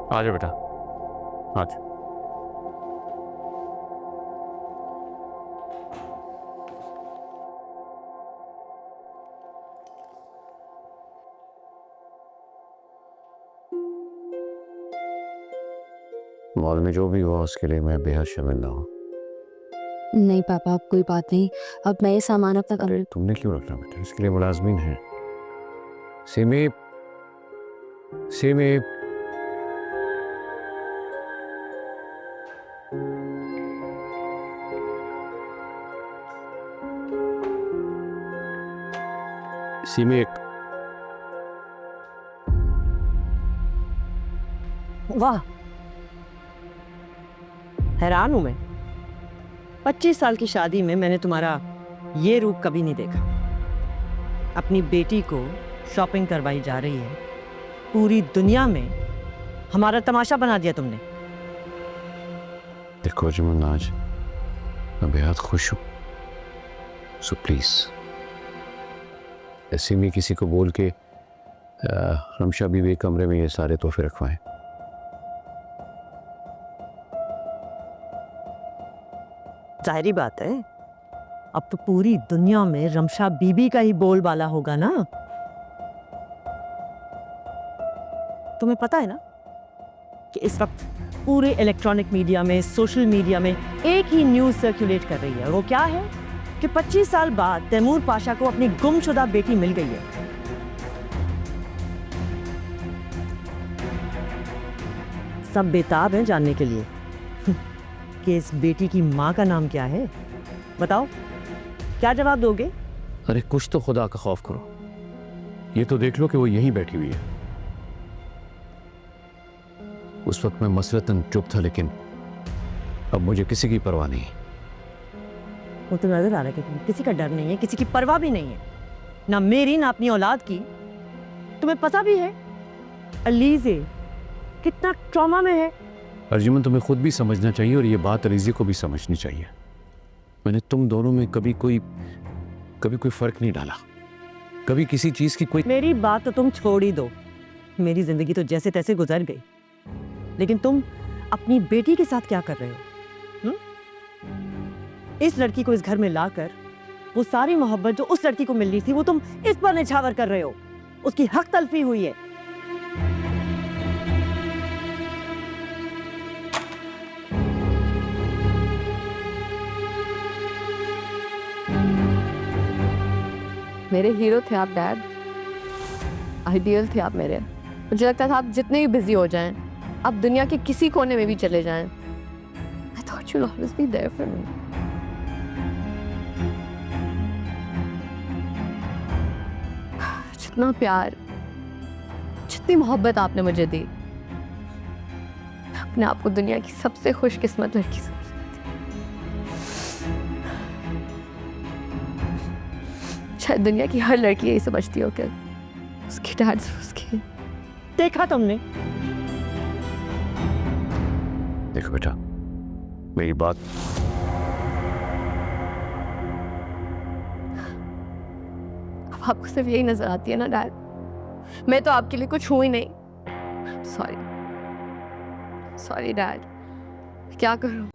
आ जाओ बेटा, आज। मॉल में जो भी हुआ उसके लिए मैं बेहद शर्मिंदा हूँ। नहीं पापा, अब कोई बात नहीं। अब मैं ये सामान अपना कर। तुमने क्यों रखना बेटा, इसके लिए मुलाजमीन है। सिमी, सिमी, सिमी एक। वाह, हैरान हूं मैं। 25 साल की शादी में मैंने तुम्हारा ये रूप कभी नहीं देखा। अपनी बेटी को शॉपिंग करवाई जा रही है, पूरी दुनिया में हमारा तमाशा बना दिया तुमने। देखो जुम्मन, आज मैं बेहद खुश हूँ, सो प्लीज सिमी किसी को बोल के रमशा बीवी के कमरे में ये सारे तोहफे रखवाएं। जाहिर बात है, अब तो पूरी दुनिया में रमशा बीबी का ही बोलबाला होगा ना। तुम्हें पता है ना कि इस वक्त पूरे इलेक्ट्रॉनिक मीडिया में, सोशल मीडिया में एक ही न्यूज़ सर्कुलेट कर रही है। वो क्या है कि 25 साल बाद तैमूर पाशा को अपनी गुमशुदा बेटी मिल गई है। सब बेताब हैं जानने के लिए कि इस बेटी की माँ का नाम क्या है। बताओ, क्या जवाब दोगे? अरे कुछ तो खुदा का खौफ करो, ये तो देख लो कि वो यहीं बैठी हुई है। उस वक्त मैं मसलतन चुप था, लेकिन अब मुझे किसी की परवाह नहीं। वो तो नजर आ रहा है कि तुम्हें किसी का डर नहीं है, किसी की परवाह भी नहीं है, ना मेरी ना अपनी औलाद की। तुम्हें पता भी है अलीज़े कितना ट्रॉमा में है। अर्जुमन, तुम्हें खुद भी समझना चाहिए और ये बात अलीज़े को भी समझनी चाहिए। मैंने तुम दोनों में कभी कोई फर्क नहीं डाला, कभी किसी चीज की कोई। मेरी बात तो तुम छोड़ ही दो। मेरी जिंदगी तो जैसे तैसे गुजर गई, लेकिन तुम अपनी बेटी के साथ क्या कर रहे हो? इस लड़की को इस घर में लाकर वो सारी मोहब्बत जो उस लड़की को मिलनी थी वो तुम इस पर निछावर कर रहे हो। उसकी हक तलफी हुई है। मेरे हीरो थे आप डैड, आइडियल थे आप मेरे। मुझे लगता था आप जितने भी बिजी हो जाएं, आप दुनिया के किसी कोने में भी चले जाएं, I thought you'll always be there for me. जितना प्यार, जितनी मोहब्बत आपने मुझे दी, मैं अपने आप को दुनिया की सबसे खुशकिस्मत लड़की समझती। शायद दुनिया की हर लड़की यही समझती हो कि उसके डैड से उसके। देखा तुमने? देखो बेटा, मेरी बात। अब आपको सिर्फ यही नजर आती है ना डैड? मैं तो आपके लिए कुछ हूं ही नहीं। सॉरी, सॉरी डैड, क्या करूं?